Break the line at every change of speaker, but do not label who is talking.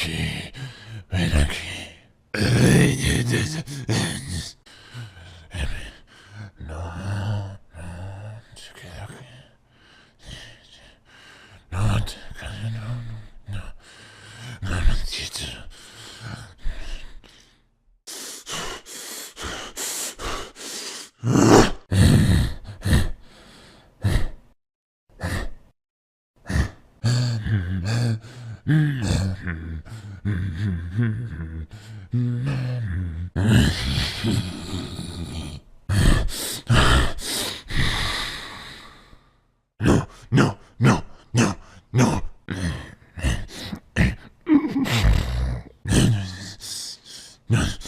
aquí, ven aquí. No, no, se queda aquí. No, no, necesito. No, no, no, no, no. No.